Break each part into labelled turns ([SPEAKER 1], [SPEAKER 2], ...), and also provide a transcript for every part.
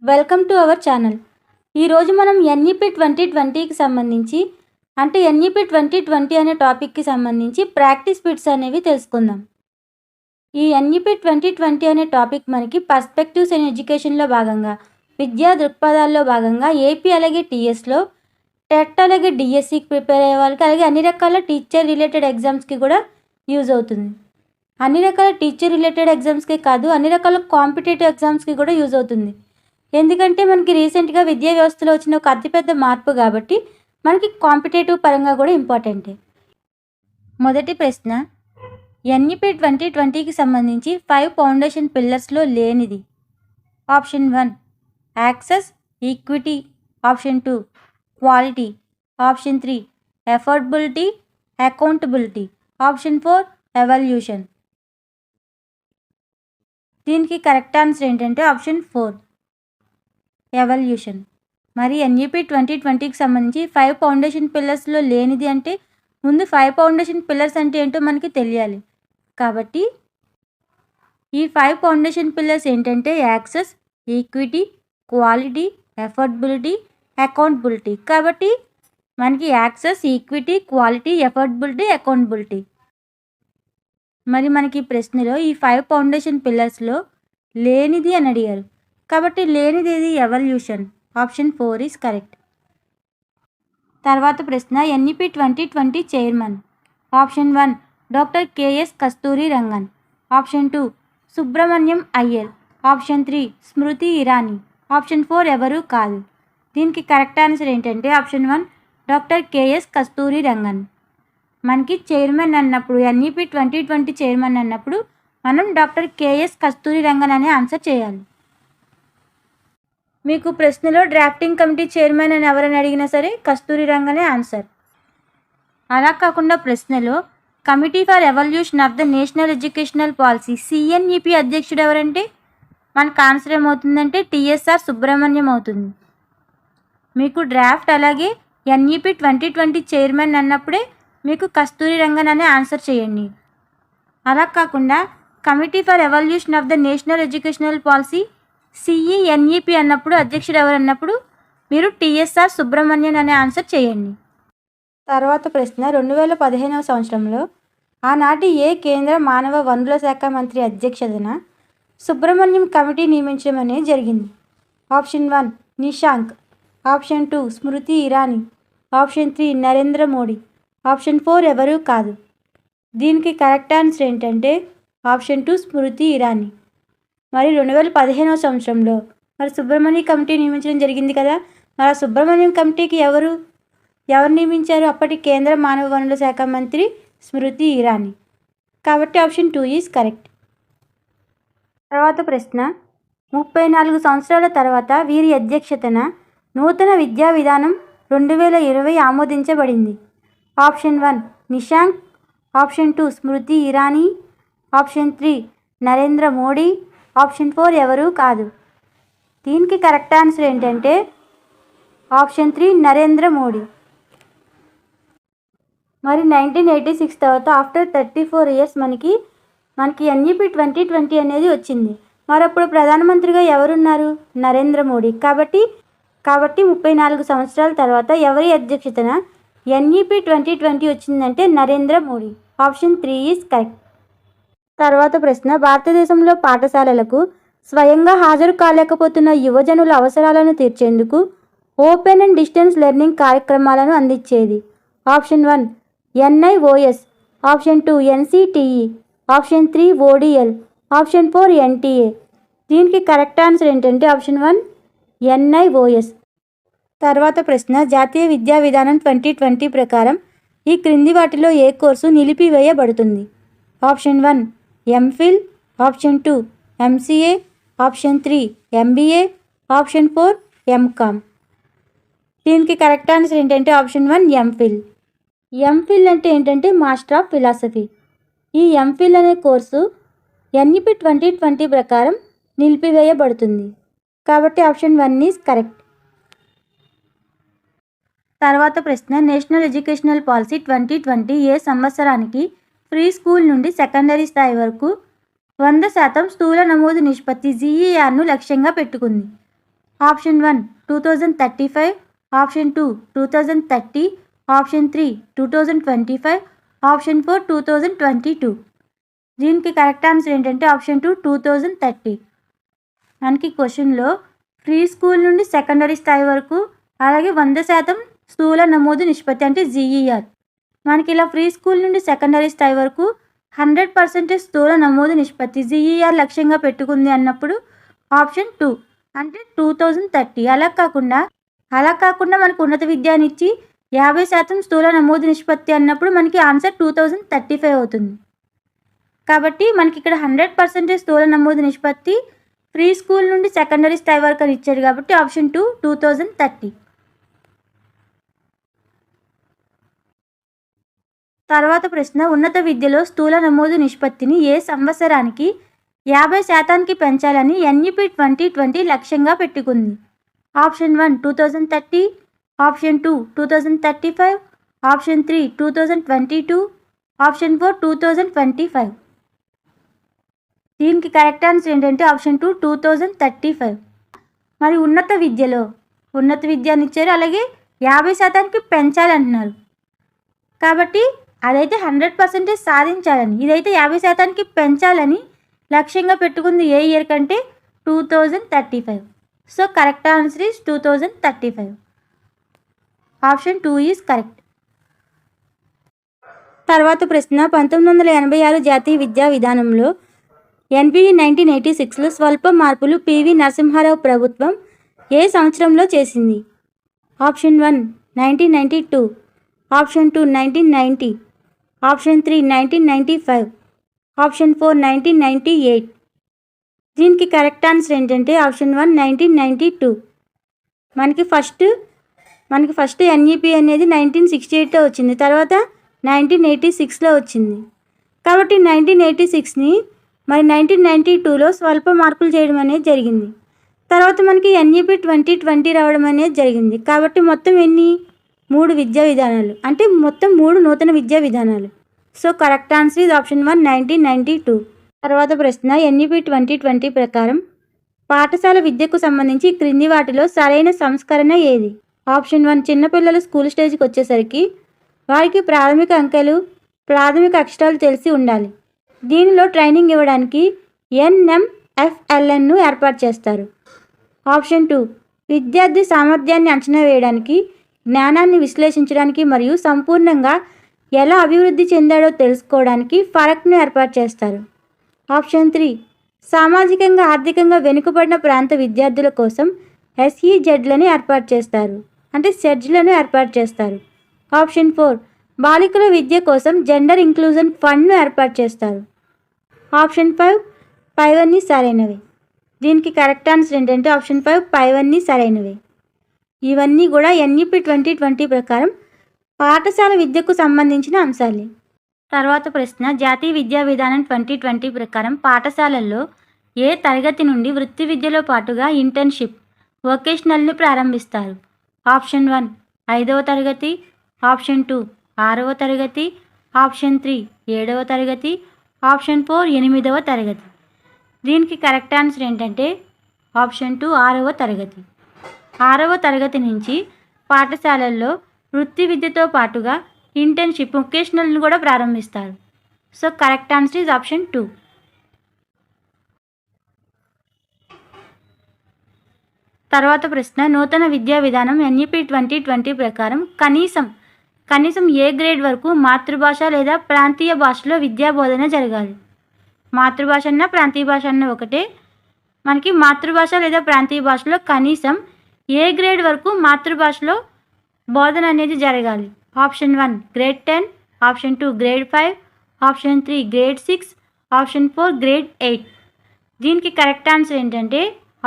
[SPEAKER 1] Welcome to our channel. ఈరోజు మనం NEP 2020కి సంబంధించి ఎన్ఈపీ 2020 అనే టాపిక్కి సంబంధించి ప్రాక్టీస్ బిట్స్ అనేవి తెలుసుకుందాం. ఈ ఎన్ఈపీ 2020 అనే టాపిక్ మనకి పర్స్పెక్టివ్స్ ఇన్ ఎడ్యుకేషన్లో భాగంగా, విద్యా దృక్పథాల్లో భాగంగా ఏపీ అలాగే టీఎస్లో, టెట్ అలాగే డిఎస్సికి ప్రిపేర్ అయ్యే వాళ్ళకి, అలాగే అన్ని రకాల టీచర్ రిలేటెడ్ ఎగ్జామ్స్కి కూడా యూజ్ అవుతుంది. అన్ని రకాల టీచర్ రిలేటెడ్ ఎగ్జామ్స్కి కాదు, అన్ని రకాల కాంపిటేటివ్ ఎగ్జామ్స్కి కూడా యూజ్ అవుతుంది. ఎందుకంటే మనకి రీసెంట్గా విద్యా వ్యవస్థలో వచ్చిన ఒక అతిపెద్ద మార్పు కాబట్టి మనకి కాంపిటేటివ్ పరంగా కూడా ఇంపార్టెంటే. మొదటి ప్రశ్న, ఎన్ఈపీ 2020కి సంబంధించి 5 ఫౌండేషన్ పిల్లర్స్లో లేనిది. Option 1 access, equity. Option 2 quality. Option 3 affordability, accountability. Option 4 evolution. దీనికి కరెక్ట్ ఆన్సర్ ఏంటంటే ఆప్షన్ 4 ఎవల్యూషన్. మరి ఎన్ఈపీ 2020కి సంబంధించి 5 ఫౌండేషన్ పిల్లర్స్లో లేనిది అంటే ముందు 5 ఫౌండేషన్ పిల్లర్స్ అంటే ఏంటో మనకి తెలియాలి. కాబట్టి ఈ 5 ఫౌండేషన్ పిల్లర్స్ ఏంటంటే access, equity, quality, affordability, accountability. కాబట్టి మనకి access, equity, quality, affordability, accountability. మరి మనకి ప్రశ్నలో ఈ 5 ఫౌండేషన్ పిల్లర్స్లో లేనిది అని అడిగారు. కాబట్టి లేనిది ఏది? ఎవల్యూషన్. Option 4 is correct. తర్వాత ప్రశ్న, NEP 2020 chairman. Option 1 doctor KS Kasturi Rangan. Option 2 Subrahmanyam Iyer. Option 3 Smriti Irani. Option 4 ఎవరు కాదు. దీనికి కరెక్ట్ ఆన్సర్ ఏంటంటే option 1 doctor KS Kasturi Rangan. మనకి చైర్మన్ అన్నప్పుడు, ఎన్ఈపీ 2020 చైర్మన్ అన్నప్పుడు మనం డాక్టర్ కేఎస్ కస్తూరి రంగన్ అనే ఆన్సర్ చేయాలి. మీకు ప్రశ్నలో డ్రాఫ్టింగ్ కమిటీ చైర్మన్ అని ఎవరైనా అడిగినా సరే కస్తూరి రంగనే ఆన్సర్. అలా కాకుండా ప్రశ్నలో committee for evolution of the national educational policy CNEP అధ్యక్షుడు ఎవరంటే మనకు ఆన్సర్ ఏమవుతుందంటే టిఎస్ఆర్ సుబ్రహ్మణ్యం అవుతుంది. మీకు డ్రాఫ్ట్ అలాగే ఎన్ఈపీ 2020 చైర్మన్ అన్నప్పుడే మీకు కస్తూరి రంగన్ అనే ఆన్సర్ చేయండి. అలా కాకుండా committee for evolution of the national educational policy CENEP అన్నప్పుడు అధ్యక్షుడు ఎవరు అన్నప్పుడు మీరు టిఎస్ఆర్ సుబ్రహ్మణ్యన్ అనే ఆన్సర్ చేయండి. తర్వాత ప్రశ్న, 2015వ సంవత్సరంలో ఆనాటి ఏ కేంద్ర మానవ వనరుల శాఖ మంత్రి అధ్యక్షతన సుబ్రహ్మణ్యం కమిటీ నియమించడం అనేది జరిగింది. ఆప్షన్ 1 నిశాంక్. ఆప్షన్ 2 స్మృతి ఇరానీ. ఆప్షన్ 3 నరేంద్ర మోడీ. ఆప్షన్ 4 ఎవరూ కాదు. దీనికి కరెక్ట్ ఆన్సర్ ఏంటంటే ఆప్షన్ 2 స్మృతి ఇరానీ. మరి 2015వ సంవత్సరంలో సుబ్రహ్మణ్యం కమిటీ నియమించడం జరిగింది కదా. మరి ఆ సుబ్రహ్మణ్యం కమిటీకి ఎవరు నియమించారు? అప్పటి కేంద్ర మానవ వనరుల శాఖ మంత్రి స్మృతి ఇరానీ. కాబట్టి ఆప్షన్ 2 ఈజ్ కరెక్ట్. తర్వాత ప్రశ్న, 34 సంవత్సరాల తర్వాత వీరి అధ్యక్షతన నూతన విద్యా విధానం 2020 ఆమోదించబడింది. ఆప్షన్ 1 నిశాంక్. ఆప్షన్ 2 స్మృతి ఇరానీ. ఆప్షన్ 3 నరేంద్ర మోడీ. ఆప్షన్ 4 ఎవరూ కాదు. దీనికి కరెక్ట్ ఆన్సర్ ఏంటంటే ఆప్షన్ 3 నరేంద్ర మోడీ. మరి 1986 తర్వాత ఆఫ్టర్ 34 ఇయర్స్ మనకి ఎన్ఈపీ 2020 అనేది వచ్చింది. మరి అప్పుడు ప్రధానమంత్రిగా ఎవరున్నారు? నరేంద్ర మోడీ. కాబట్టి 34 సంవత్సరాల తర్వాత ఎవరి అధ్యక్షతన ఎన్ఈపీ 2020 వచ్చిందంటే Narendra Modi. Option 3 is correct. తర్వాత ప్రశ్న, భారతదేశంలో పాఠశాలలకు స్వయంగా హాజరు కాలేకపోతున్న యువజనుల అవసరాలను తీర్చేందుకు ఓపెన్ అండ్ డిస్టెన్స్ లెర్నింగ్ కార్యక్రమాలను అందించేది. Option 1 NIOS. Option 2 NCTE. Option 3 ODL. Option 4 NTA. దీనికి కరెక్ట్ ఆన్సర్ ఏంటంటే ఆప్షన్ 1 ఎన్ఐఓఎస్. తర్వాత ప్రశ్న, జాతీయ విద్యా విధానం 2020 ప్రకారం ఈ క్రింది వాటిలో ఏ కోర్సు నిలిపివేయబడుతుంది? Option 1 MPhil. Option 2 MCA. Option 3 MBA. Option 4 MCom. దీనికి కరెక్ట్ ఆన్సర్ ఏంటంటే ఆప్షన్ 1 ఎంఫిల్. ఎంఫిల్ అంటే ఏంటంటే మాస్టర్ ఆఫ్ ఫిలాసఫీ. ఈ ఎంఫిల్ అనే కోర్సు ఎన్ఈపీ 2020 ప్రకారం నిలిపివేయబడుతుంది. కాబట్టి ఆప్షన్ 1 ఈజ్ కరెక్ట్. తర్వాత ప్రశ్న, నేషనల్ ఎడ్యుకేషనల్ పాలసీ 2020 ఏ సంవత్సరానికి ప్రీ స్కూల్ నుండి సెకండరీ స్థాయి వరకు 100% స్థూల నమోదు నిష్పత్తి జీఈఆర్ను లక్ష్యంగా పెట్టుకుంది? Option 1 2035, option 2 2030, option 3 2025, option 4 2022. దీనికి కరెక్ట్ ఆన్సర్ ఏంటంటే ఆప్షన్ 2 2030. మనకి క్వశ్చన్లో ప్రీ స్కూల్ నుండి సెకండరీ స్థాయి వరకు అలాగే 100% స్థూల నమోదు నిష్పత్తి అంటే జీఈఆర్. మనకి ఇలా ప్రీ స్కూల్ నుండి సెకండరీ స్థాయి వరకు 100% స్థూల నమోదు నిష్పత్తి జీఈఆర్ లక్ష్యంగా పెట్టుకుంది అన్నప్పుడు ఆప్షన్ 2 అంటే 2030. అలా కాకుండా మనకు ఉన్నత విద్యానిచ్చి 50% స్థూల నమోదు నిష్పత్తి అన్నప్పుడు మనకి ఆన్సర్ 2035 అవుతుంది. కాబట్టి మనకి ఇక్కడ 100% స్థూల నమోదు నిష్పత్తి ప్రీ స్కూల్ నుండి సెకండరీ స్థాయి వరకు అని ఇచ్చాడు కాబట్టి ఆప్షన్ 2 2030. తర్వాత ప్రశ్న, ఉన్నత విద్యలో స్థూల నమోదు నిష్పత్తిని ఏ సంవత్సరానికి 50% పెంచాలని ఎన్ఈపీ 2020 లక్ష్యంగా పెట్టుకుంది? Option 1 2030, option 2 2035, option 3 2022, option 4 2025. దీనికి కరెక్ట్ ఆన్సర్ ఏంటంటే ఆప్షన్ 2 2035. మరి ఉన్నత విద్యని ఇచ్చారు, అలాగే 50% పెంచాలంటున్నారు. కాబట్టి అదైతే 100% సాధించాలని, ఇదైతే 50% పెంచాలని లక్ష్యంగా పెట్టుకుంది ఏ ఇయర్ కంటే 2035. So correct answer is 2035. Option 2 is correct. తర్వాత ప్రశ్న, 1986 జాతీయ విద్యా విధానంలో ఎన్బిఈ 1986లో స్వల్ప మార్పులు పివి నరసింహారావు ప్రభుత్వం ఏ సంవత్సరంలో చేసింది? Option 1 1992, option 2 1990, option 3 1995, option 4 1998. దీనికి కరెక్ట్ ఆన్సర్ ఏంటంటే ఆప్షన్ 1 1992. మనకి ఫస్ట్ ఎన్ఈపీ అనేది 1968లో వచ్చింది, తర్వాత 1986లో వచ్చింది. కాబట్టి 1986ని మరి 1992లో స్వల్ప మార్పులు చేయడం అనేది జరిగింది. తర్వాత మనకి ఎన్ఈపీ 2020 రావడం అనేది జరిగింది. కాబట్టి మొత్తం ఎన్ని? 3 విద్యా విధానాలు, అంటే మొత్తం 3 నూతన విద్యా విధానాలు. So correct answer is option 1 1992. తర్వాత ప్రశ్న, ఎన్ఈపీ 2020 ప్రకారం పాఠశాల విద్యకు సంబంధించి క్రింది వాటిలో సరైన సంస్కరణ ఏది? ఆప్షన్ 1 చిన్నపిల్లలు స్కూల్ స్టేజ్కి వచ్చేసరికి వారికి ప్రాథమిక అంకెలు, ప్రాథమిక అక్షరాలు తెలిసి ఉండాలి. దీనిలో ట్రైనింగ్ ఇవ్వడానికి ఎన్ఎంఎఫ్ఎల్ఎన్ను ఏర్పాటు చేస్తారు. ఆప్షన్ 2 విద్యార్థి సామర్థ్యాన్ని అంచనా వేయడానికి, జ్ఞానాన్ని విశ్లేషించడానికి మరియు సంపూర్ణంగా ఎలా అభివృద్ధి చెందాడో తెలుసుకోవడానికి ఫరక్ను ఏర్పాటు చేస్తారు. ఆప్షన్ 3 సామాజికంగా ఆర్థికంగా వెనుకబడిన ప్రాంత విద్యార్థుల కోసం ఎస్ఈజెడ్లను ఏర్పాటు చేస్తారు, అంటే సెడ్జ్లను ఏర్పాటు చేస్తారు. ఆప్షన్ 4 బాలికల విద్య కోసం జెండర్ ఇంక్లూజన్ ఫండ్ను ఏర్పాటు చేస్తారు. ఆప్షన్ 5 పైవన్నీ సరైనవి. దీనికి కరెక్ట్ ఆన్సర్ ఏంటంటే ఆప్షన్ 5 పైవన్నీ సరైనవి. ఇవన్నీ కూడా ఎన్ఈపీ 2020 ప్రకారం పాఠశాల విద్యకు సంబంధించిన అంశాలే. తర్వాత ప్రశ్న, జాతీయ విద్యా విధానం 2020 ప్రకారం పాఠశాలల్లో ఏ తరగతి నుండి వృత్తి విద్యలో పాటుగా ఇంటర్న్షిప్, వొకేషనల్ను ప్రారంభిస్తారు? ఆప్షన్ 1 5వ తరగతి, ఆప్షన్ 2 6వ తరగతి, ఆప్షన్ 3 7వ తరగతి, ఆప్షన్ 4 8వ తరగతి. దీనికి కరెక్ట్ ఆన్సర్ ఏంటంటే ఆప్షన్ 2 6వ తరగతి. 6వ తరగతి నుంచి పాఠశాలల్లో వృత్తి విద్యతో పాటుగా ఇంటర్న్షిప్, వొకేషనల్ను కూడా ప్రారంభిస్తారు. So correct answer is option 2. తర్వాత ప్రశ్న, నూతన విద్యా విధానం ఎన్ఈపీ 2020 ప్రకారం కనీసం ఏ గ్రేడ్ వరకు మాతృభాష లేదా ప్రాంతీయ భాషలో విద్యా బోధన జరగాలి? మాతృభాష అన్న ప్రాంతీయ భాష అన్న ఒకటే. మనకి మాతృభాష లేదా ప్రాంతీయ భాషలో కనీసం ఏ గ్రేడ్ వరకు మాతృభాషలో బోధన అనేది జరగాలి? Option 1 grade 10, option 2 grade 5, option 3 grade 6, option 4 grade 8. దీనికి కరెక్ట్ ఆన్సర్ ఏంటంటే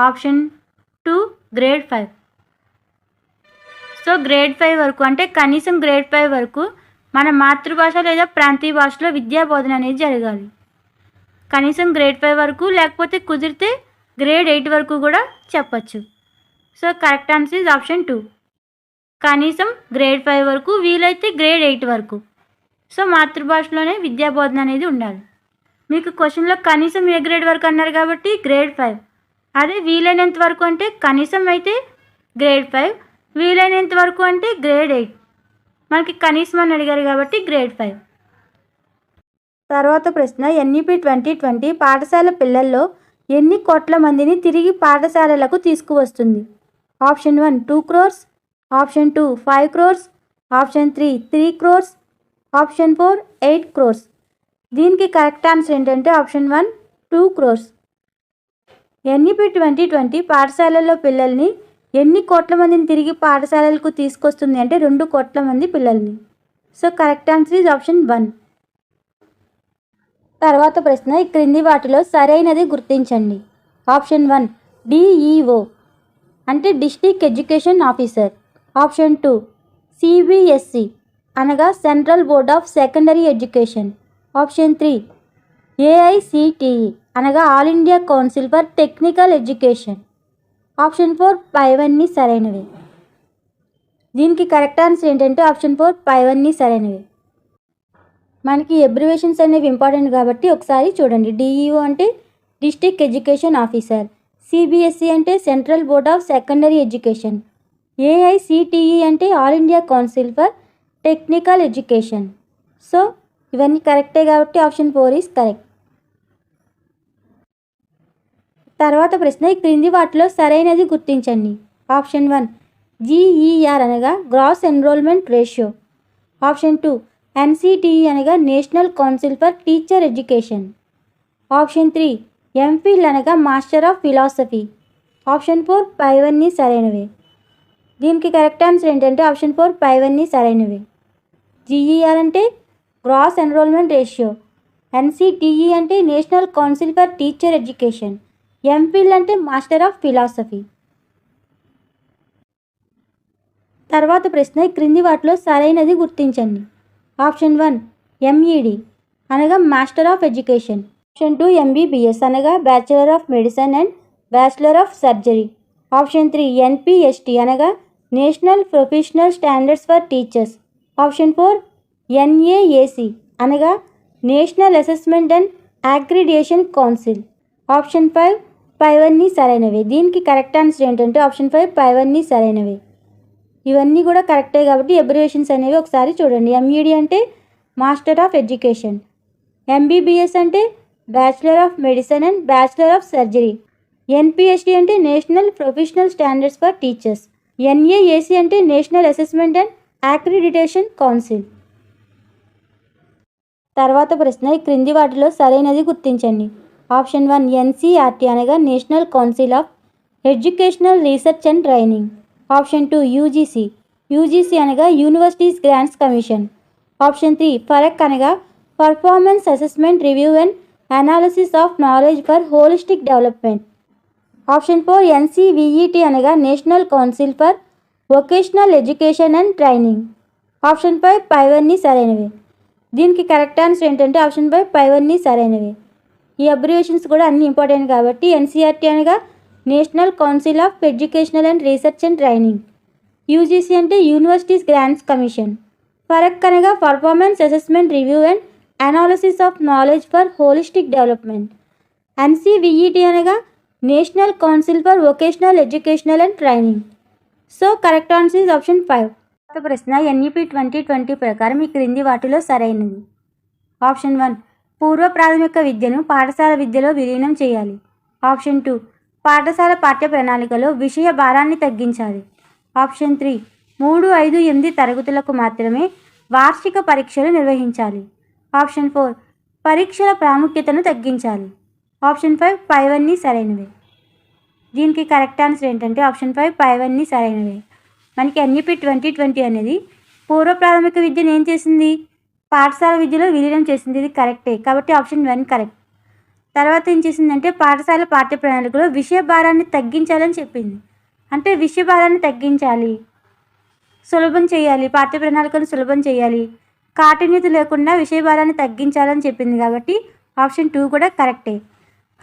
[SPEAKER 1] ఆప్షన్ 2 గ్రేడ్ 5. సో గ్రేడ్ 5 వరకు అంటే కనీసం గ్రేడ్ 5 వరకు మన మాతృభాష లేదా ప్రాంతీయ భాషలో విద్యా బోధన అనేది జరగాలి. కనీసం గ్రేడ్ 5 వరకు, లేకపోతే కుదిరితే గ్రేడ్ 8 వరకు కూడా చెప్పచ్చు. So correct answer is option 2. కనీసం గ్రేడ్ 5 వరకు, వీలైతే గ్రేడ్ 8 వరకు. సో మాతృభాషలోనే విద్యా బోధన అనేది ఉండాలి. మీకు క్వశ్చన్లో కనీసం ఏ గ్రేడ్ వరకు అన్నారు కాబట్టి గ్రేడ్ 5, అదే వీలైనంత వరకు అంటే కనీసం అయితే గ్రేడ్ 5, వీలైనంత వరకు అంటే గ్రేడ్ 8. మనకి కనీసం అని అడిగారు కాబట్టి గ్రేడ్ 5. తర్వాత ప్రశ్న, ఎన్ఈపి 2020 పాఠశాల పిల్లల్లో ఎన్ని కోట్ల మందిని తిరిగి పాఠశాలలకు తీసుకువస్తుంది? Option 1 2 crores, option 2 5 crores, option 3 3 crores, option 4 8 crores. దీనికి కరెక్ట్ ఆన్సర్ ఏంటంటే ఆప్షన్ 1 2 crores. ఎన్ఈపి 2020 పాఠశాలల్లో పిల్లల్ని ఎన్ని కోట్ల మందిని తిరిగి పాఠశాలలకు తీసుకొస్తుంది అంటే 2 కోట్ల మంది పిల్లల్ని. So correct answer is option 1. తర్వాత ప్రశ్న, ఈ క్రింది వాటిలో సరైనది గుర్తించండి. ఆప్షన్ 1 డిఈఓ అంటే district education officer. Option 2 CBSE అనగా central board of secondary education. Option 3 AICTE అనగా all India council for technical education. Option 4 పైవన్నీ సరైనవి. దీనికి కరెక్ట్ ఆన్సర్ ఏంటంటే ఆప్షన్ 4 పైవన్నీ సరైనవి. మనకి అబ్రివేషన్స్ అనేవి ఇంపార్టెంట్ కాబట్టి ఒకసారి చూడండి. డిఈఓ అంటే డిస్ట్రిక్ట్ ఎడ్యుకేషన్ ఆఫీసర్, సిబిఎస్ఈ అంటే central board of secondary education, AICTE అంటే all India council for technical education. So ఇవన్నీ కరెక్టే కాబట్టి ఆప్షన్ 4 ఈజ్ కరెక్ట్. తర్వాత ప్రశ్న, ఈ క్రింది వాటిలో సరైనది గుర్తించండి. ఆప్షన్ 1 జీఈఆర్ అనగా gross enrolment ratio. Option 2 NCTE అనగా national council for teacher education. Option 3 MPhil అనగా మాస్టర్ ఆఫ్ ఫిలాసఫీ. ఆప్షన్ 4 పైవన్నీ సరైనవి. దీనికి కరెక్ట్ ఆన్సర్ ఏంటంటే ఆప్షన్ 4 పైవన్నీ సరైనవి. జీఈఆర్ అంటే గ్రాస్ ఎన్రోల్మెంట్ రేషియో, ఎన్సిటిఈ అంటే national council for teacher education, MPhil అంటే మాస్టర్ ఆఫ్ ఫిలాసఫీ. తర్వాత ప్రశ్న, ఈ క్రింది వాటిలో సరైనది గుర్తించండి. ఆప్షన్ 1 ఎంఈడి అనగా master of education. Option 2 MBBS అనగా bachelor of medicine and bachelor of surgery. Option 3 NPST అనగా national professional standards for teachers. Option 4 NAAC అనగా national assessment and accreditation council. Option 5 పైవన్నీ సరైనవి. దీనికి కరెక్ట్ ఆన్సర్ ఏంటంటే option 5 పైవన్నీ సరైనవి. ఇవన్నీ కూడా కరెక్టే కాబట్టి అబ్రివేషన్స్ అనేవి ఒకసారి చూడండి. ఎంఈడి అంటే మాస్టర్ ఆఫ్ ఎడ్యుకేషన్, ఎంబీబీఎస్ అంటే bachelor of medicine and bachelor of surgery, NPST అంటే national professional standards for teachers, NAAC అంటే national assessment and accreditation council. తర్వాత ప్రశ్న, ఈ క్రింది వాటిలో సరైనది గుర్తించండి. ఆప్షన్ 1 ఎన్సిఆర్టీ అనగా national council of educational research and training. Option 2 UGC అనగా universities grants commission. Option 3 Parakh అనగా performance assessment review and analysis of knowledge for holistic development. Option 4 ఎన్సివిఈటి అనగా national council for vocational education and training. Option 5 పైవన్నీ సరైనవి. దీనికి correct answer ఏంటంటే option 5 పైవన్నీ సరైనవి. ఈ అబ్రివేషన్స్ కూడా అన్ని ఇంపార్టెంట్ కాబట్టి ఎన్సిఆర్టీ అనగా national council of educational and research and training, UGC అంటే యూనివర్సిటీస్ గ్రాంట్స్ కమిషన్, ఫరక్ అనగా performance assessment review and analysis of knowledge for holistic development, NCVET అనగా national council for vocational educational and training. So correct answer is option 5. ప్రశ్న, NEP 2020 ప్రకారం ఈ క్రింది వాటిలో సరైనది. Option 1 పూర్వ ప్రాథమిక విద్యను పాఠశాల విద్యలో విలీనం చేయాలి. ఆప్షన్ 2 పాఠశాల పాఠ్య ప్రణాళికలో విషయ భారాన్ని తగ్గించాలి. ఆప్షన్ 3 3, 5, 8 తరగతులకు మాత్రమే వార్షిక పరీక్షలు నిర్వహించాలి. ఆప్షన్ 4 పరీక్షల ప్రాముఖ్యతను తగ్గించాలి. ఆప్షన్ 5 పైవన్నీ సరైనవి. దీనికి కరెక్ట్ ఆన్సర్ ఏంటంటే ఆప్షన్ 5 పైవన్నీ సరైనవి. మనకి ఎన్ఈపి 2020 అనేది పూర్వ ప్రాథమిక విద్యను ఏం చేసింది? పాఠశాల విద్యలో విలీనం చేసింది. ఇది కరెక్టే కాబట్టి ఆప్షన్ 1 కరెక్ట్. తర్వాత ఏం చేసిందంటే పాఠశాల పాఠ్య ప్రణాళికలో విషయ భారాన్ని తగ్గించాలని చెప్పింది. అంటే విషయ భారాన్ని తగ్గించాలి, సులభం చేయాలి, పాఠ్య ప్రణాళికను సులభం చేయాలి, కాఠిన్యత లేకుండా విషయ భారాన్ని తగ్గించాలని చెప్పింది కాబట్టి ఆప్షన్ 2 కూడా కరెక్టే.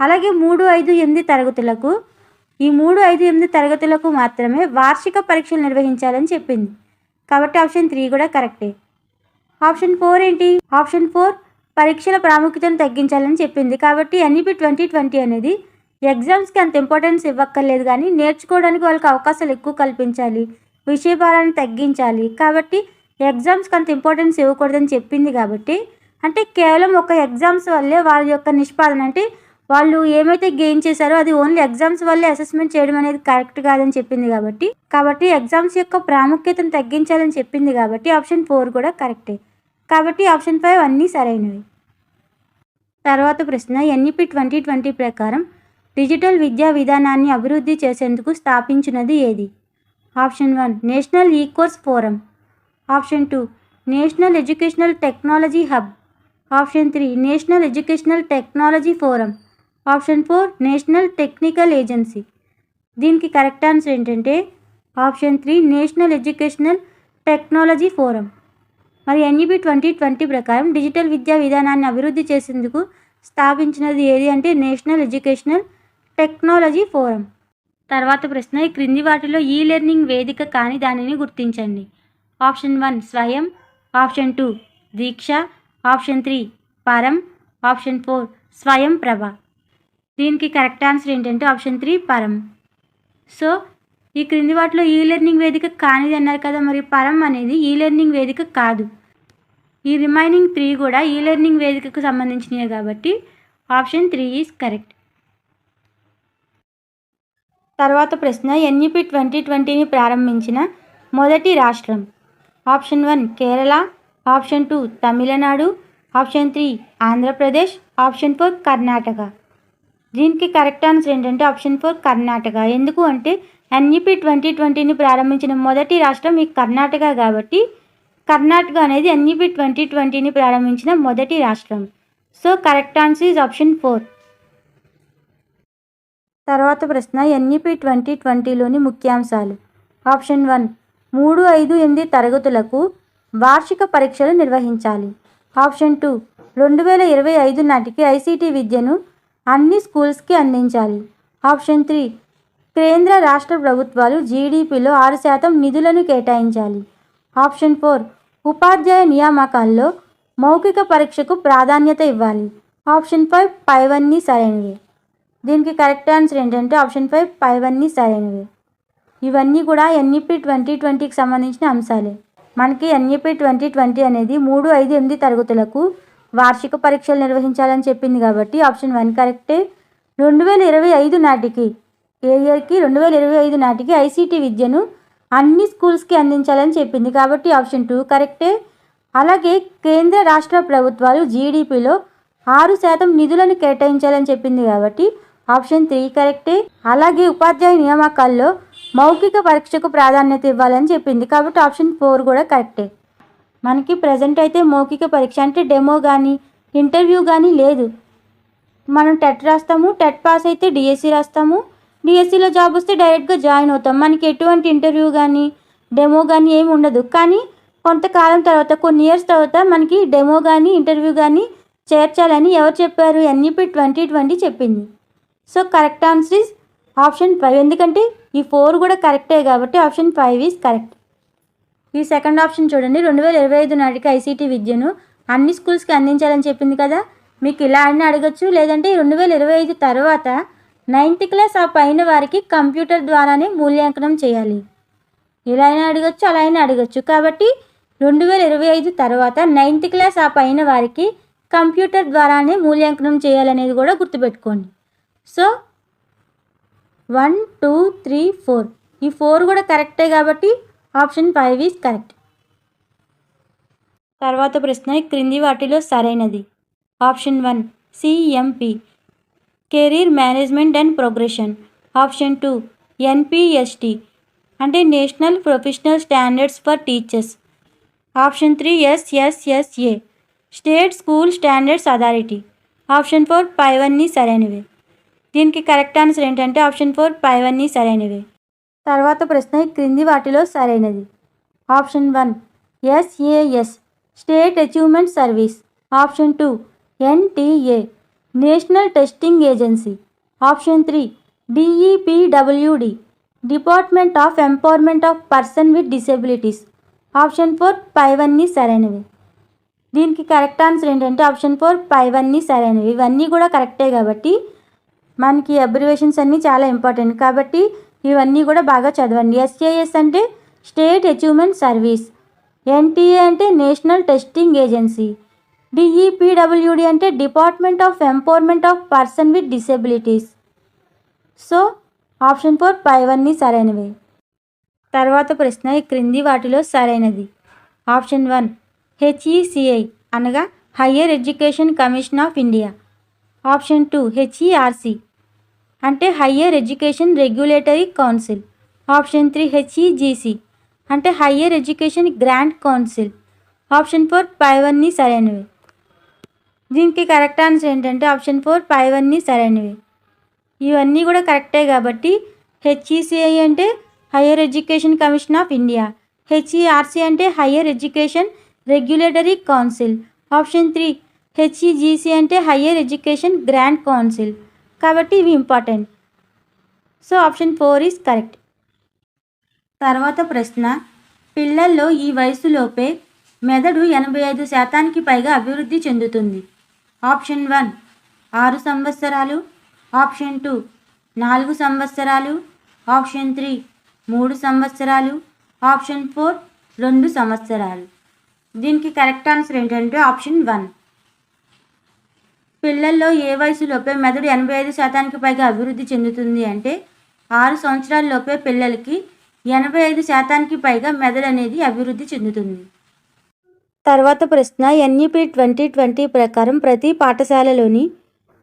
[SPEAKER 1] అలాగే 3, 5, 8 తరగతులకు ఈ 3, 5, 8 తరగతులకు మాత్రమే వార్షిక పరీక్షలు నిర్వహించాలని చెప్పింది కాబట్టి ఆప్షన్ 3 కూడా కరెక్టే. ఆప్షన్ 4 ఏంటి? ఆప్షన్ 4 పరీక్షల ప్రాముఖ్యతను తగ్గించాలని చెప్పింది కాబట్టి ఎన్ఈపి 2020 అనేది ఎగ్జామ్స్కి అంత ఇంపార్టెన్స్ ఇవ్వక్కర్లేదు, కానీ నేర్చుకోవడానికి వాళ్ళకి అవకాశాలు ఎక్కువ కల్పించాలి, విషయభారాన్ని తగ్గించాలి. కాబట్టి ఎగ్జామ్స్కి అంత ఇంపార్టెన్స్ ఇవ్వకూడదని చెప్పింది. కాబట్టి అంటే కేవలం ఒక ఎగ్జామ్స్ వల్లే వాళ్ళ యొక్క నిష్పాదన, అంటే వాళ్ళు ఏమైతే గెయిన్ చేశారో అది ఓన్లీ ఎగ్జామ్స్ వల్లే అసెస్మెంట్ చేయడం అనేది కరెక్ట్ కాదని చెప్పింది. కాబట్టి ఎగ్జామ్స్ యొక్క ప్రాముఖ్యతను తగ్గించాలని చెప్పింది. కాబట్టి ఆప్షన్ 4 కూడా కరెక్టే. కాబట్టి ఆప్షన్ 5 అన్నీ సరైనవి. తర్వాత ప్రశ్న, ఎన్ఈపి 2020 ప్రకారం డిజిటల్ విద్యా విధానాన్ని అభివృద్ధి చేసేందుకు స్థాపించినది ఏది? Option 1 national ecourse forum, option 2 national educational technology hub, option 3 national educational technology forum, option 4 national technical agency. దీనికి కరెక్ట్ ఆన్సర్ ఏంటంటే option 3 national educational technology forum. మరి ఎన్ఈపి 2020 ప్రకారం డిజిటల్ విద్యా విధానాన్ని అభివృద్ధి చేసేందుకు స్థాపించినది ఏది అంటే నేషనల్ ఎడ్యుకేషనల్ టెక్నాలజీ ఫోరం. తర్వాత ప్రశ్న, ఈ క్రింది వాటిలో ఈ లెర్నింగ్ వేదిక కాని దానిని గుర్తించండి. ఆప్షన్ 1 స్వయం, ఆప్షన్ 2 దీక్ష, ఆప్షన్ 3 పరం, ఆప్షన్ 4 స్వయం ప్రభ. దీనికి కరెక్ట్ ఆన్సర్ ఏంటంటే ఆప్షన్ 3 పరం. సో ఈ క్రింది వాటిలో ఈ లెర్నింగ్ వేదిక కానిది అన్నారు కదా, మరి పరం అనేది ఈ లెర్నింగ్ వేదిక కాదు. ఈ రిమైనింగ్ 3 కూడా ఈ లెర్నింగ్ వేదికకు సంబంధించినవి. కాబట్టి ఆప్షన్ 3 ఈజ్ కరెక్ట్. తర్వాత ప్రశ్న, ఎన్ఈపి 2020ని ప్రారంభించిన మొదటి రాష్ట్రం. Option 1 Kerala, option 2 Tamil Nadu, option 3 Andhra Pradesh, option 4 Karnataka. దీనికి కరెక్ట్ ఆన్సర్ ఏంటంటే ఆప్షన్ 4 కర్ణాటక. ఎందుకు అంటే ఎన్ఈపి 2020ని ప్రారంభించిన మొదటి రాష్ట్రం ఈ కర్ణాటక. కాబట్టి కర్ణాటక అనేది ఎన్ఈపి 2020ని ప్రారంభించిన మొదటి రాష్ట్రం. So correct answer is option 4. తర్వాత ప్రశ్న, ఎన్ఈపి 2020లోని ముఖ్యాంశాలు. ఆప్షన్ 1 3, 5, 8 తరగతులకు వార్షిక పరీక్షలు నిర్వహించాలి. ఆప్షన్ 2 2025 నాటికి ఐసీటీ విద్యను అన్ని స్కూల్స్కి అందించాలి. ఆప్షన్ 3 కేంద్ర రాష్ట్ర ప్రభుత్వాలు జీడీపీలో 6% నిధులను కేటాయించాలి. ఆప్షన్ 4 ఉపాధ్యాయ నియామకాల్లో మౌఖిక పరీక్షకు ప్రాధాన్యత ఇవ్వాలి. ఆప్షన్ 5 పైవన్నీ సరైనవి. దీనికి కరెక్ట్ ఆన్సర్ ఏంటంటే ఆప్షన్ 5 పైవన్నీ సరైనవి. ఇవన్నీ కూడా ఎన్ఈపి 2020కి సంబంధించిన అంశాలే. మనకి ఎన్ఈపి 2020 అనేది 3, 5, 8 తరగతులకు వార్షిక పరీక్షలు నిర్వహించాలని చెప్పింది. కాబట్టి ఆప్షన్ 1 కరెక్టే. 2025 నాటికి ఏ ఇయర్కి 2025 నాటికి ఐసీటీ విద్యను అన్ని స్కూల్స్కి అందించాలని చెప్పింది. కాబట్టి ఆప్షన్ 2 కరెక్టే. అలాగే కేంద్ర రాష్ట్ర ప్రభుత్వాలు జీడీపీలో 6% నిధులను కేటాయించాలని చెప్పింది. కాబట్టి ఆప్షన్ 3 కరెక్టే. అలాగే ఉపాధ్యాయ నియామకాల్లో మౌఖిక పరీక్షకు ప్రాధాన్యత ఇవ్వాలని చెప్పింది. కాబట్టి ఆప్షన్ 4 కూడా కరెక్టే. మనకి ప్రజెంట్ అయితే మౌఖిక పరీక్ష అంటే డెమో కానీ ఇంటర్వ్యూ కానీ లేదు. మనం టెట్ రాస్తాము, టెట్ పాస్ అయితే డిఎస్సి రాస్తాము, డిఎస్సిలో జాబ్ వస్తే డైరెక్ట్గా జాయిన్ అవుతాం. మనకి ఎటువంటి ఇంటర్వ్యూ కానీ డెమో కానీ ఏమి ఉండదు. కానీ కొంతకాలం తర్వాత, కొన్ని ఇయర్స్ తర్వాత మనకి డెమో కానీ ఇంటర్వ్యూ కానీ చేర్చాలని ఎవరు చెప్పారు? ఎన్ఈపి 2020 చెప్పింది. So correct answer is option 5. ఎందుకంటే ఈ 4 కూడా కరెక్టే. కాబట్టి ఆప్షన్ 5 ఈజ్ కరెక్ట్. ఈ సెకండ్ ఆప్షన్ చూడండి, 2025 నాటికి ఐసీటీ విద్యను అన్ని స్కూల్స్కి అందించాలని చెప్పింది కదా. మీకు ఇలా అయినా అడగచ్చు, లేదంటే 2025 తర్వాత 9th క్లాస్ ఆ పైన వారికి కంప్యూటర్ ద్వారానే మూల్యాంకనం చేయాలి. ఇలా అయినా అడగచ్చు, అలా అయినా అడగచ్చు. కాబట్టి 2025 తర్వాత 9th క్లాస్ ఆ పైన వారికి కంప్యూటర్ ద్వారానే మూల్యాంకనం చేయాలనేది కూడా గుర్తుపెట్టుకోండి. సో 1, 2, 3, 4 ఈ 4 కూడా కరెక్టే. కాబట్టి ఆప్షన్ 5 ఈజ్ కరెక్ట్. తర్వాత ప్రశ్న, క్రింది వాటిలో సరైనది. Option 1 CMP career management and progression. Option 2 NPST అంటే national professional standards for teachers. Option 3 SSSA state school standards authority. Option 4 పైవన్నీ సరైనవి. దీనికి కరెక్ట్ ఆన్సర్ ఏంటంటే ఆప్షన్ 4 పైవన్నీ సరైనవి. తర్వాత ప్రశ్న, క్రింది వాటిలో సరైనది. Option 1 SAS state achievement service. Option 2 NTA national testing agency. Option 3 DEPwD department of empowerment of person with disabilities. Option 4 పైవన్నీ సరైనవి. దీనికి కరెక్ట్ ఆన్సర్ ఏంటంటే ఆప్షన్ 4 పైవన్నీ సరైనవి. ఇవన్నీ కూడా కరెక్టే. కాబట్టి మనకి అబ్రివేషన్స్ అన్నీ చాలా ఇంపార్టెంట్ కాబట్టి ఇవన్నీ కూడా బాగా చదవండి. ఎస్ఏఎస్ అంటే స్టేట్ అచీవ్మెంట్ సర్వీస్, ఎన్టీఏ అంటే నేషనల్ టెస్టింగ్ ఏజెన్సీ, డిఈపిడబ్ల్యూడి అంటే department of empowerment of person with disabilities. So option 4 పైవన్నీ సరైనవే. తర్వాత ప్రశ్న ఈ క్రింది వాటిలో సరైనది. ఆప్షన్ 1 హెచ్ఈసిఐ అనగా higher education commission of India. Option 2 హెచ్ఈఆర్సి అంటే higher education regulatory council. Option 3 HEGC అంటే higher education grant council. Option 4 పైవన్నీ సరైనవి. దీనికి కరెక్ట్ ఆన్సర్ ఏంటంటే ఆప్షన్ 4 పైవన్నీ సరైనవి. ఇవన్నీ కూడా కరెక్టే కాబట్టి హెచ్ఈసిఐ అంటే higher education commission of India, HERC అంటే higher education regulatory council, option 3 HEGC అంటే హయ్యర్ ఎడ్యుకేషన్ గ్రాంట్ కౌన్సిల్ కాబట్టి ఇవి important. So option 4 is correct. తర్వాత ప్రశ్న పిల్లల్లో ఈ వయసులోపే మెదడు 85% పైగా అభివృద్ధి చెందుతుంది. ఆప్షన్ 1 6 సంవత్సరాలు, ఆప్షన్ 2 4 సంవత్సరాలు, ఆప్షన్ 3 3 సంవత్సరాలు, ఆప్షన్ 4 2 సంవత్సరాలు. దీనికి కరెక్ట్ ఆన్సర్ ఏంటంటే ఆప్షన్ 1. పిల్లల్లో ఏ వయసులోపే మెదడు 85% పైగా అభివృద్ధి చెందుతుంది అంటే 6 సంవత్సరాల లోపే పిల్లలకి 85% పైగా మెదడు అనేది అభివృద్ధి చెందుతుంది. తర్వాత ప్రశ్న ఎన్ఈపి 2020 ప్రకారం ప్రతి పాఠశాలలోని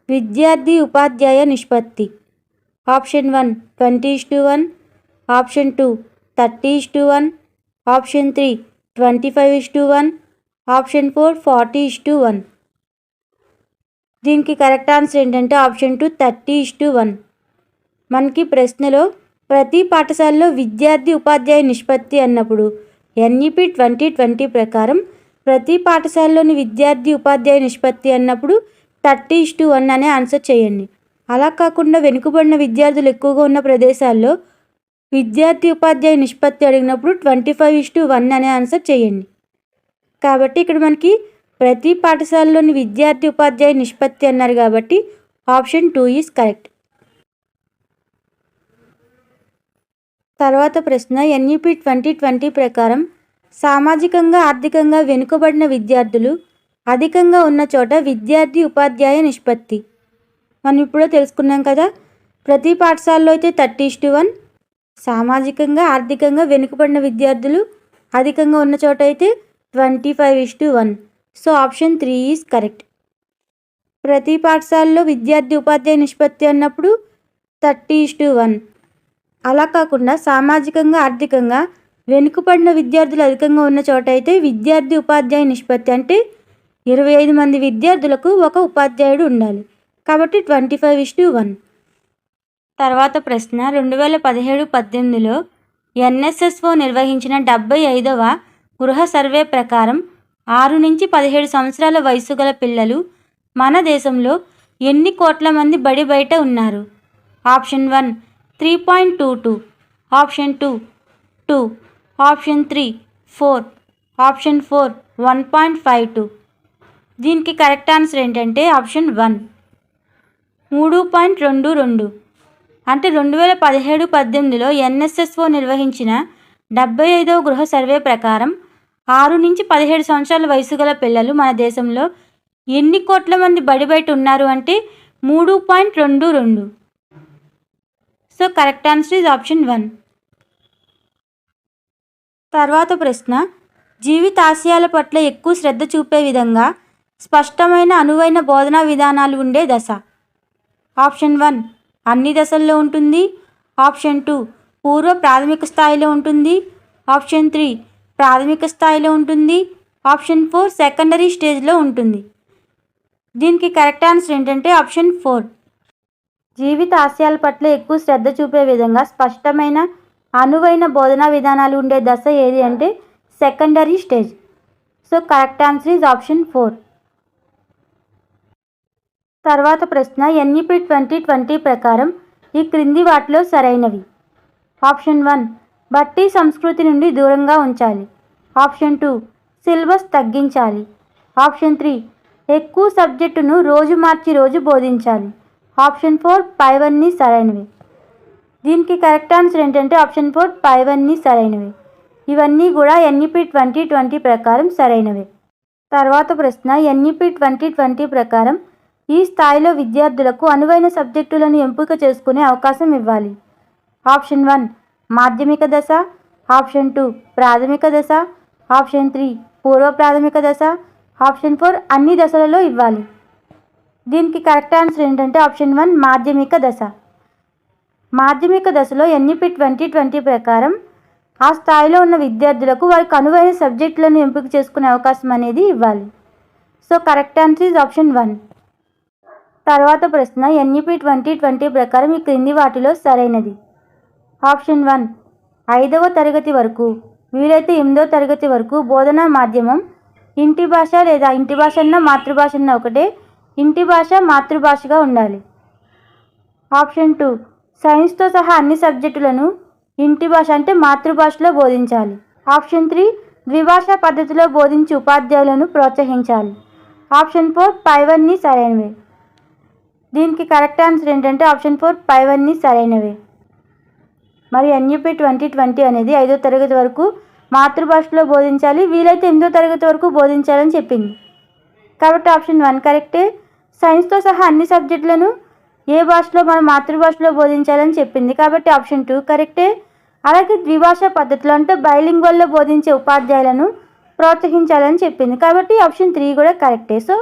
[SPEAKER 1] విద్యార్థి ఉపాధ్యాయ నిష్పత్తి. Option 1 20:1, option 2 30:1, option 3 25:1, option 4 40:1. దీనికి కరెక్ట్ ఆన్సర్ ఏంటంటే ఆప్షన్ 2 30:1. మనకి ప్రశ్నలో ప్రతి పాఠశాలలో విద్యార్థి ఉపాధ్యాయ నిష్పత్తి అన్నప్పుడు ఎన్ఈపి 2020 ప్రకారం ప్రతి పాఠశాలలోని విద్యార్థి ఉపాధ్యాయ నిష్పత్తి అన్నప్పుడు 30:1 అనే ఆన్సర్ చేయండి. అలా కాకుండా వెనుకబడిన విద్యార్థులు ఎక్కువగా ఉన్న ప్రదేశాల్లో విద్యార్థి ఉపాధ్యాయ నిష్పత్తి అడిగినప్పుడు 25:1 అనే ఆన్సర్ చేయండి. కాబట్టి ఇక్కడ మనకి ప్రతి పాఠశాలలోని విద్యార్థి ఉపాధ్యాయ నిష్పత్తి అన్నారు కాబట్టి ఆప్షన్ 2 ఈజ్ కరెక్ట్. తర్వాత ప్రశ్న ఎన్ఈపి 2020 ప్రకారం సామాజికంగా ఆర్థికంగా వెనుకబడిన విద్యార్థులు అధికంగా ఉన్న చోట విద్యార్థి ఉపాధ్యాయ నిష్పత్తి. మనం ఇప్పుడే తెలుసుకున్నాం కదా, ప్రతి పాఠశాలలో అయితే 30:1, సామాజికంగా ఆర్థికంగా వెనుకబడిన విద్యార్థులు అధికంగా ఉన్న చోట అయితే 25:1. So option 3 is correct. ప్రతి పాఠశాలలో విద్యార్థి ఉపాధ్యాయ నిష్పత్తి అన్నప్పుడు 30:1. అలా కాకుండా సామాజికంగా ఆర్థికంగా వెనుకబడిన విద్యార్థులు అధికంగా ఉన్న చోట అయితే విద్యార్థి ఉపాధ్యాయ నిష్పత్తి అంటే 25 మంది విద్యార్థులకు ఒక ఉపాధ్యాయుడు ఉండాలి కాబట్టి 25:1. తర్వాత ప్రశ్న 2017-18లో ఎన్ఎస్ఎస్ఓ నిర్వహించిన 75వ గృహ సర్వే ప్రకారం 6 నుంచి 17 సంవత్సరాల వయసు గల పిల్లలు మన దేశంలో ఎన్ని కోట్ల మంది బడి బయట ఉన్నారు? Option 1 3.22, option 2 2, option 3 4, option 4 1.52. దీనికి కరెక్ట్ ఆన్సర్ ఏంటంటే ఆప్షన్ 1 3.22. అంటే 2017-18లో ఎన్ఎస్ఎస్ఓ నిర్వహించిన 75వ గృహ సర్వే ప్రకారం 6 నుంచి 17 సంవత్సరాల వయసు గల పిల్లలు మన దేశంలో ఎన్ని కోట్ల మంది బడి బయట ఉన్నారు అంటే 3.22. So correct answer is option 1. తర్వాత ప్రశ్న జీవితాశయాల పట్ల ఎక్కువ శ్రద్ధ చూపే విధంగా స్పష్టమైన అనువైన బోధనా విధానాలు ఉండే దశ. ఆప్షన్ 1 అన్ని దశల్లో ఉంటుంది, ఆప్షన్ 2 పూర్వ ప్రాథమిక స్థాయిలో ఉంటుంది, ఆప్షన్ 3 ప్రాథమిక స్థాయిలో ఉంటుంది, ఆప్షన్ 4 సెకండరీ స్టేజ్లో ఉంటుంది. దీనికి కరెక్ట్ ఆన్సర్ ఏంటంటే ఆప్షన్ 4. జీవిత ఆశయాల పట్ల ఎక్కువ శ్రద్ధ చూపే విధంగా స్పష్టమైన అనువైన బోధనా విధానాలు ఉండే దశ ఏది అంటే secondary stage. So correct answer is option 4. తర్వాత ప్రశ్న ఎన్ఈపి 2020 ప్రకారం ఈ క్రింది వాటిలో సరైనవి. ఆప్షన్ 1 బట్టి సంస్కృతి నుండి దూరంగా ఉంచాలి, ఆప్షన్ 2 సిలబస్ తగ్గించాలి, ఆప్షన్ 3 ఎక్కువ సబ్జెక్టును రోజు మార్చి రోజు బోధించాలి, ఆప్షన్ 4 పైవన్నీ సరైనవి. దీనికి కరెక్ట్ ఆన్సర్ ఏంటంటే ఆప్షన్ 4 పైవన్నీ సరైనవి. ఇవన్నీ కూడా ఎన్ఈపి 2020 ప్రకారం సరైనవి. తర్వాత ప్రశ్న, ఎన్ఈపి 2020 ప్రకారం ఈ స్థాయిలో విద్యార్థులకు అనువైన సబ్జెక్టులను ఎంపిక చేసుకునే అవకాశం ఇవ్వాలి. ఆప్షన్ 1 మాధ్యమిక దశ, ఆప్షన్ 2 ప్రాథమిక దశ, ఆప్షన్ 3 పూర్వ ప్రాథమిక దశ, ఆప్షన్ 4 అన్ని దశలలో ఇవ్వాలి. దీనికి కరెక్ట్ ఆన్సర్ ఏంటంటే ఆప్షన్ 1 మాధ్యమిక దశ. మాధ్యమిక దశలో ఎన్ఈపి 2020 ప్రకారం ఆ స్థాయిలో ఉన్న విద్యార్థులకు వారికి అనువైన సబ్జెక్టులను ఎంపిక చేసుకునే అవకాశం అనేది ఇవ్వాలి. So correct answer is option 1. తర్వాత ప్రశ్న, ఎన్ఈపి 2020 ప్రకారం ఈ క్రింది వాటిలో సరైనది. ఆప్షన్ 1 5వ తరగతి వరకు, వీలైతే 8వ తరగతి వరకు బోధనా మాధ్యమం ఇంటి భాష లేదా ఇంటి భాష అన్న మాతృభాష అన్న ఒకటే, ఇంటి భాష మాతృభాషగా ఉండాలి. ఆప్షన్ 2 సైన్స్తో సహా అన్ని సబ్జెక్టులను ఇంటి భాష అంటే మాతృభాషలో బోధించాలి. ఆప్షన్ 3 ద్విభాషా పద్ధతిలో బోధించి ఉపాధ్యాయులను ప్రోత్సహించాలి. ఆప్షన్ 4 పైవన్నీ సరైనవే. దీనికి కరెక్ట్ ఆన్సర్ ఏంటంటే ఆప్షన్ 4 పైవన్నీ సరైనవే. మరి ఎన్ఈపి 2020 అనేది 5వ తరగతి వరకు మాతృభాషలో బోధించాలి, వీలైతే 8వ తరగతి వరకు బోధించాలని చెప్పింది. కాబట్టి ఆప్షన్ 1 కరెక్టే. సైన్స్తో సహా అన్ని సబ్జెక్టులను ఏ భాషలో మన మాతృభాషలో బోధించాలని చెప్పింది, కాబట్టి ఆప్షన్ 2 కరెక్టే. అలాగే ద్విభాషా పద్ధతిలో అంటే బైలింగ్వల్లో బోధించే ఉపాధ్యాయులను ప్రోత్సహించాలని చెప్పింది, కాబట్టి ఆప్షన్ 3 కూడా కరెక్టే. So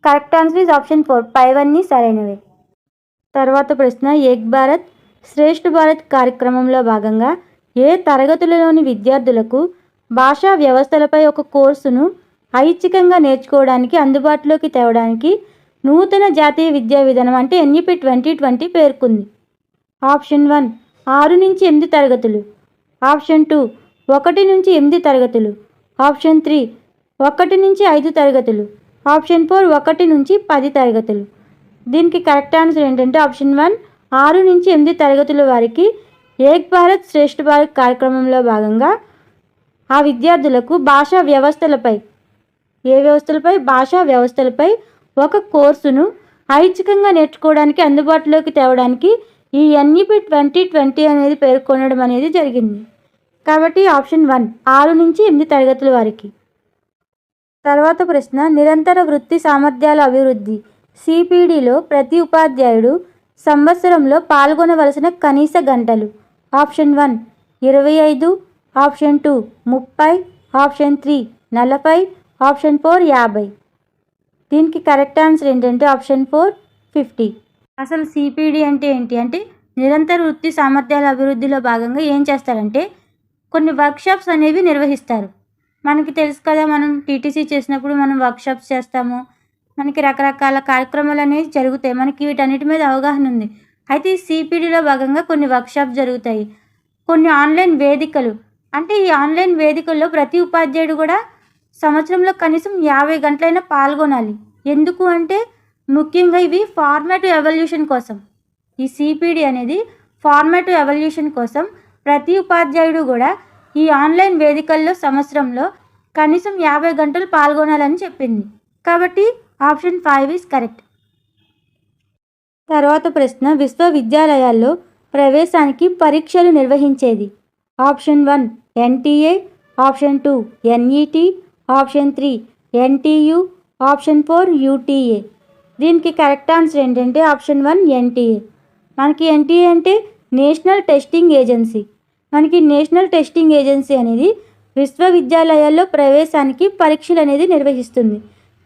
[SPEAKER 1] correct answer is option 4 పైవన్నీ సరైనవే. తర్వాత ప్రశ్న, ఏక్ భారత్ శ్రేష్ఠ భారత్ కార్యక్రమంలో భాగంగా ఏ తరగతులలోని విద్యార్థులకు భాషా వ్యవస్థలపై ఒక కోర్సును ఐచ్ఛికంగా నేర్చుకోవడానికి అందుబాటులోకి తేవడానికి నూతన జాతీయ విద్యా విధానం అంటే ఎన్ఈపి 2020 పేర్కొంది. ఆప్షన్ 1 6 నుంచి 8 తరగతులు, ఆప్షన్ 2 1 నుంచి 8 తరగతులు, ఆప్షన్ 3 1 నుంచి 5 తరగతులు, ఆప్షన్ 4 1 నుంచి 10 తరగతులు. దీనికి కరెక్ట్ ఆన్సర్ ఏంటంటే ఆప్షన్ 1 6 నుంచి 8 తరగతుల వారికి ఏక్ భారత్ శ్రేష్ఠ భారత్ కార్యక్రమంలో భాగంగా ఆ విద్యార్థులకు భాషా వ్యవస్థలపై భాషా వ్యవస్థలపై ఒక కోర్సును ఐచ్ఛికంగా నేర్చుకోవడానికి అందుబాటులోకి తేవడానికి ఈ ఎన్ఈపి 2020 అనేది పేర్కొనడం అనేది జరిగింది. కాబట్టి ఆప్షన్ 1 6 నుంచి 8 తరగతుల వారికి. తర్వాత ప్రశ్న, నిరంతర వృత్తి సామర్థ్యాల అభివృద్ధి సిపిడిలో ప్రతి ఉపాధ్యాయుడు సంవత్సరంలో పాల్గొనవలసిన కనీస గంటలు. Option 1 25, option 2 30, option 3 40, option 4 50. దీనికి కరెక్ట్ ఆన్సర్ ఏంటంటే ఆప్షన్ 4 50. అసలు సిపిడి అంటే ఏంటి అంటే నిరంతర వృత్తి సామర్థ్యాల అభివృద్ధిలో భాగంగా ఏం చేస్తారంటే కొన్ని వర్క్షాప్స్ అనేవి నిర్వహిస్తారు. మనకి తెలుసు కదా, మనం టీటీసీ చేసినప్పుడు మనం వర్క్షాప్స్ చేస్తాము, మనకి రకరకాల కార్యక్రమాలు అనేవి జరుగుతాయి, మనకి వీటన్నిటి మీద అవగాహన ఉంది. అయితే ఈ సిపిడిలో భాగంగా కొన్ని వర్క్షాప్స్ జరుగుతాయి, కొన్ని ఆన్లైన్ వేదికలు. అంటే ఈ ఆన్లైన్ వేదికల్లో ప్రతి ఉపాధ్యాయుడు కూడా సంవత్సరంలో కనీసం 50 గంటలైనా పాల్గొనాలి. ఎందుకు అంటే ముఖ్యంగా ఇవి ఫార్మేటివ్ ఎవల్యూషన్ కోసం. ఈ సిపిడి అనేది ఫార్మేటివ్ ఎవల్యూషన్ కోసం ప్రతి ఉపాధ్యాయుడు కూడా ఈ ఆన్లైన్ వేదికల్లో సంవత్సరంలో కనీసం 50 గంటలు పాల్గొనాలని చెప్పింది. కాబట్టి ఆప్షన్ 5 ఈజ్ కరెక్ట్. తర్వాత ప్రశ్న, విశ్వవిద్యాలయాల్లో ప్రవేశానికి పరీక్షలు నిర్వహించేది. Option 1 NTA, option 2 NET, option 3 NTU, option 4 UTA. దీనికి కరెక్ట్ ఆన్సర్ ఏంటంటే ఆప్షన్ 1 ఎన్టీఏ. మనకి ఎన్టీఏ అంటే నేషనల్ టెస్టింగ్ ఏజెన్సీ. మనకి నేషనల్ టెస్టింగ్ ఏజెన్సీ అనేది విశ్వవిద్యాలయాల్లో ప్రవేశానికి పరీక్షలు అనేది నిర్వహిస్తుంది.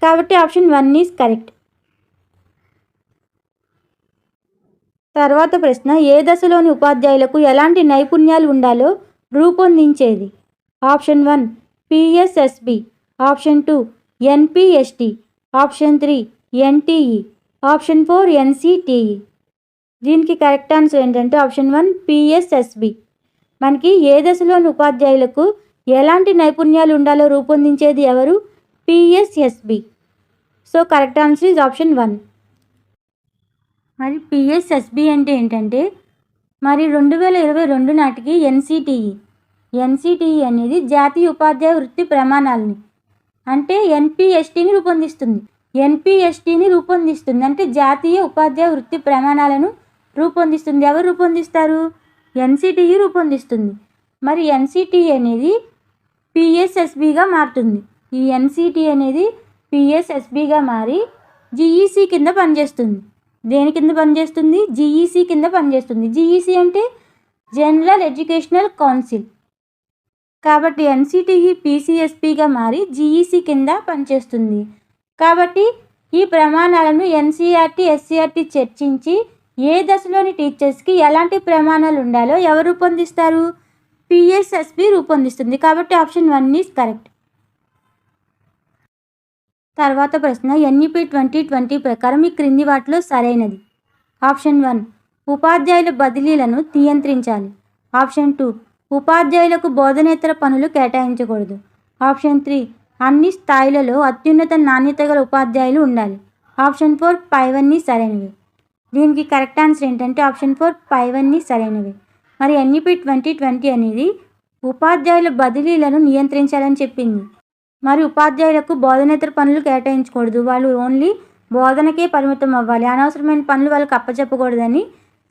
[SPEAKER 1] కాబట్టి ఆప్షన్ 1 ఈజ్ కరెక్ట్. తర్వాత ప్రశ్న, ఏ దశలోని ఉపాధ్యాయులకు ఎలాంటి నైపుణ్యాలు ఉండాలో రూపొందించేది. Option 1 PSSB, option 2 NPST, option 3 NTE, option 4 NCTE. దీనికి కరెక్ట్ ఆన్సర్ ఏంటంటే ఆప్షన్ 1 పిఎస్ఎస్బి. మనకి ఏ దశలోని ఉపాధ్యాయులకు ఎలాంటి నైపుణ్యాలు ఉండాలో రూపొందించేది ఎవరు? PSSB. So correct answer is option 1. మరి పిఎస్ఎస్బి అంటే ఏంటంటే మరి 2022 నాటికి ఎన్సిటిఈ అనేది జాతీయ ఉపాధ్యాయ వృత్తి ప్రమాణాలని అంటే ఎన్పిఎస్టిని రూపొందిస్తుంది. ఎన్పిఎస్టీని రూపొందిస్తుంది. అంటే జాతీయ ఉపాధ్యాయ వృత్తి ప్రమాణాలను రూపొందిస్తుంది. ఎవరు రూపొందిస్తారు? ఎన్సిటిఈ రూపొందిస్తుంది. మరి ఎన్సిటిఈ అనేది పిఎస్ఎస్బిగా మారుతుంది. ఈ ఎన్సిటిఈ అనేది పిఎస్ఎస్బిగా మారి జిఈసి కింద పనిచేస్తుంది. దేని కింద పనిచేస్తుంది? జిఈసి కింద పనిచేస్తుంది. జిఈసి అంటే జనరల్ ఎడ్యుకేషనల్ కౌన్సిల్. కాబట్టి ఎన్సిటిఈ పిసిఎస్పిగా మారి జిఈసి కింద పనిచేస్తుంది. కాబట్టి ఈ ప్రమాణాలను ఎన్సిఆర్టీ ఎస్సిఆర్టీ చర్చించి ఏ దశలోని టీచర్స్కి ఎలాంటి ప్రమాణాలు ఉండాలో ఎవరు రూపొందిస్తారు? పిఎస్ఎస్బి రూపొందిస్తుంది. కాబట్టి ఆప్షన్ 1 ఈజ్ కరెక్ట్. తర్వాత ప్రశ్న, ఎన్ఈపి 2020 ప్రకారం ఈ క్రింది వాటిలో సరైనది. ఆప్షన్ 1, ఉపాధ్యాయుల బదిలీలను నియంత్రించాలి. ఆప్షన్ 2, ఉపాధ్యాయులకు బోధనేతర పనులు కేటాయించకూడదు. ఆప్షన్ 3, అన్ని స్థాయిలలో అత్యున్నత నాణ్యత గల ఉపాధ్యాయులు ఉండాలి. ఆప్షన్ 4 పైవన్నీ సరైనవి. దీనికి కరెక్ట్ ఆన్సర్ ఏంటంటే ఆప్షన్ 4 పైవన్నీ సరైనవి. మరి ఎన్ఈపి 2020 అనేది ఉపాధ్యాయుల బదిలీలను నియంత్రించాలని చెప్పింది. మరి ఉపాధ్యాయులకు బోధనేతర పనులు కేటాయించకూడదు. వాళ్ళు ఓన్లీ బోధనకే పరిమితం అవ్వాలి. అనవసరమైన పనులు వాళ్ళకి అప్పచెప్పకూడదని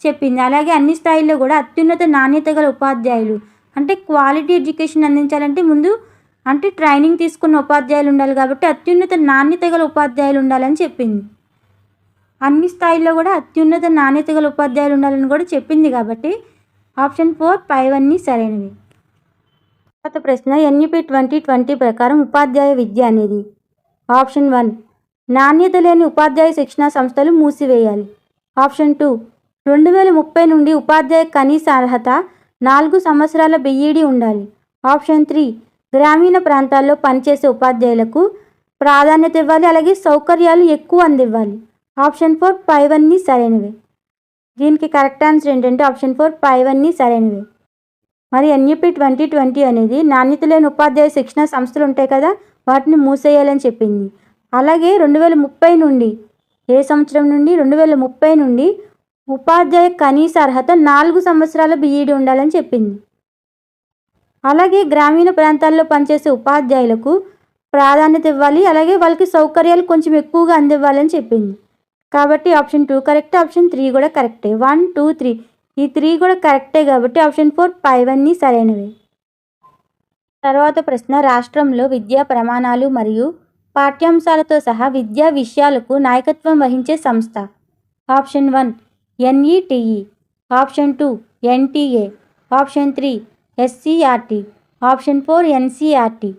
[SPEAKER 1] చెప్పింది. అలాగే అన్ని స్థాయిల్లో కూడా అత్యున్నత నాణ్యత గల ఉపాధ్యాయులు అంటే క్వాలిటీ ఎడ్యుకేషన్ అందించాలంటే ముందు అంటే ట్రైనింగ్ తీసుకున్న ఉపాధ్యాయులు ఉండాలి. కాబట్టి అత్యున్నత నాణ్యత గల ఉపాధ్యాయులు ఉండాలని చెప్పింది. అన్ని స్థాయిల్లో కూడా అత్యున్నత నాణ్యత గల ఉపాధ్యాయులు ఉండాలని కూడా చెప్పింది. కాబట్టి ఆప్షన్ 4 పైవన్నీ సరైనవి. తర్వాత ప్రశ్న, ఎన్ఈపి 2020 ప్రకారం ఉపాధ్యాయ విద్య అనేది ఆప్షన్ 1, నాణ్యత లేని ఉపాధ్యాయ శిక్షణా సంస్థలు మూసివేయాలి. ఆప్షన్ 2, 2030 నుండి ఉపాధ్యాయ కనీస అర్హత 4 సంవత్సరాల బీఈడీ ఉండాలి. ఆప్షన్ 3, గ్రామీణ ప్రాంతాల్లో పనిచేసే ఉపాధ్యాయులకు ప్రాధాన్యత ఇవ్వాలి. అలాగే సౌకర్యాలు ఎక్కువ అందివ్వాలి. ఆప్షన్ 4 పైవన్నీ సరైనవి. దీనికి కరెక్ట్ ఆన్సర్ ఏంటంటే ఆప్షన్ 4 పైవన్నీ సరైనవి. మరి ఎన్ఈపి 2020 అనేది నాణ్యత లేని ఉపాధ్యాయ శిక్షణ సంస్థలు ఉంటాయి కదా, వాటిని మూసేయాలని చెప్పింది. అలాగే 2030 నుండి ఏ సంవత్సరం నుండి 2030 నుండి ఉపాధ్యాయ కనీస అర్హత 4 సంవత్సరాల బీఈడీ ఉండాలని చెప్పింది. అలాగే గ్రామీణ ప్రాంతాల్లో పనిచేసే ఉపాధ్యాయులకు ప్రాధాన్యత ఇవ్వాలి. అలాగే వాళ్ళకి సౌకర్యాలు కొంచెం ఎక్కువగా అందివ్వాలని చెప్పింది. కాబట్టి ఆప్షన్ 2 కరెక్ట్, ఆప్షన్ 3 కూడా కరెక్టే. 1, 2, 3 ఈ 3 కూడా కరెక్టే. కాబట్టి ఆప్షన్ 4 పైవన్నీ సరైనవి. తర్వాత ప్రశ్న, రాష్ట్రంలో విద్యా ప్రమాణాలు మరియు పాఠ్యాంశాలతో సహా విద్యా విషయాలకు నాయకత్వం వహించే సంస్థ. Option 1 NETE, option 2 NTA, option 3 SCERT, option 4 NCERT.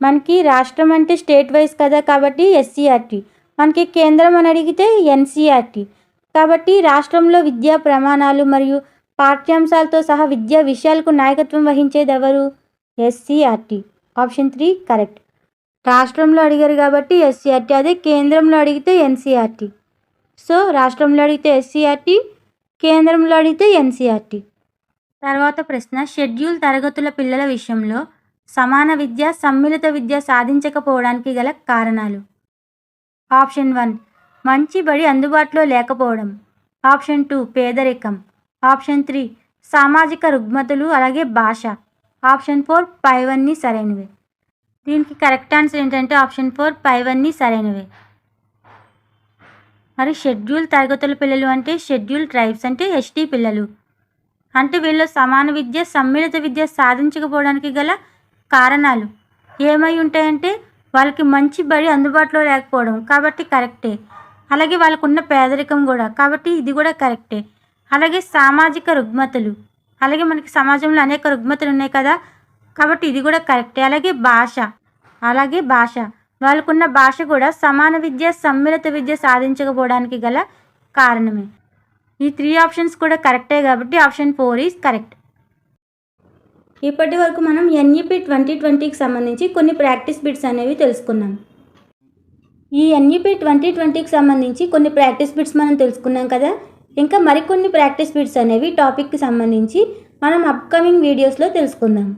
[SPEAKER 1] మనకి రాష్ట్రం అంటే స్టేట్ వైజ్ కదా, కాబట్టి ఎస్సీఆర్టీ. మనకి కేంద్రం అని అడిగితే ఎన్సీఆర్టీ. కాబట్టి రాష్ట్రంలో విద్యా ప్రమాణాలు మరియు పాఠ్యాంశాలతో సహా విద్యా విషయాలకు నాయకత్వం వహించేది ఎవరు? ఎస్సీఆర్టీ. Option 3 correct. రాష్ట్రంలో అడిగారు కాబట్టి ఎస్సీఆర్టీ, అదే కేంద్రంలో అడిగితే ఎన్సీఆర్టీ. సో రాష్ట్రంలో అడిగితే ఎస్సీఆర్టీ, కేంద్రంలో అడిగితే ఎన్సీఆర్టీ. తర్వాత ప్రశ్న, షెడ్యూల్ తరగతుల పిల్లల విషయంలో సమాన విద్య, సమ్మిళిత విద్య సాధించకపోవడానికి గల కారణాలు. ఆప్షన్ 1 మంచి బడి అందుబాటులో లేకపోవడం. ఆప్షన్ 2 పేదరికం. ఆప్షన్ 3 సామాజిక రుగ్మతలు అలాగే భాష. ఆప్షన్ 4 పైవన్నీ సరైనవి. దీనికి కరెక్ట్ ఆన్సర్ ఏంటంటే ఆప్షన్ 4 పైవన్నీ సరైనవి. మరి షెడ్యూల్ తరగతుల పిల్లలు అంటే షెడ్యూల్ ట్రైబ్స్ అంటే ఎస్టీ పిల్లలు. అంటే వీళ్ళు సమాన విద్య, సమ్మిళిత విద్య సాధించకపోవడానికి గల కారణాలు ఏమై ఉంటాయంటే వాళ్ళకి మంచి బడి అందుబాటులో లేకపోవడం, కాబట్టి కరెక్టే. అలాగే వాళ్ళకున్న పేదరికం కూడా, కాబట్టి ఇది కూడా కరెక్టే. అలాగే సామాజిక రుగ్మతలు, అలాగే మనకి సమాజంలో అనేక రుగ్మతలు ఉన్నాయి కదా, కాబట్టి ఇది కూడా కరెక్టే. అలాగే భాష వాళ్ళకున్న భాష కూడా సమాన విద్య, సమ్మిళిత విద్య సాధించకపోవడానికి గల కారణమే. ఈ 3 ఆప్షన్స్ కూడా కరెక్టే కాబట్టి ఆప్షన్ 4 ఈజ్ కరెక్ట్. ఇప్పటి వరకు మనం ఎన్ఈపి 2020కి సంబంధించి కొన్ని ప్రాక్టీస్ బిట్స్ అనేవి తెలుసుకున్నాం. ఈ ఎన్ఈపి 2020కి సంబంధించి కొన్ని ప్రాక్టీస్ బిట్స్ మనం తెలుసుకున్నాం కదా, ఇంకా మరికొన్ని ప్రాక్టీస్ బిట్స్ అనేవి టాపిక్కి సంబంధించి మనం అప్కమింగ్ వీడియోస్లో తెలుసుకుందాం.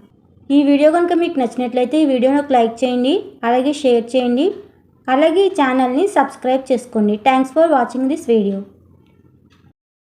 [SPEAKER 1] ఈ వీడియో కనుక మీకు నచ్చినట్లయితే ఈ వీడియోని ఒక లైక్ చేయండి, అలాగే షేర్ చేయండి, అలాగే ఈ ఛానల్ని సబ్స్క్రైబ్ చేసుకోండి. Thanks for watching this video.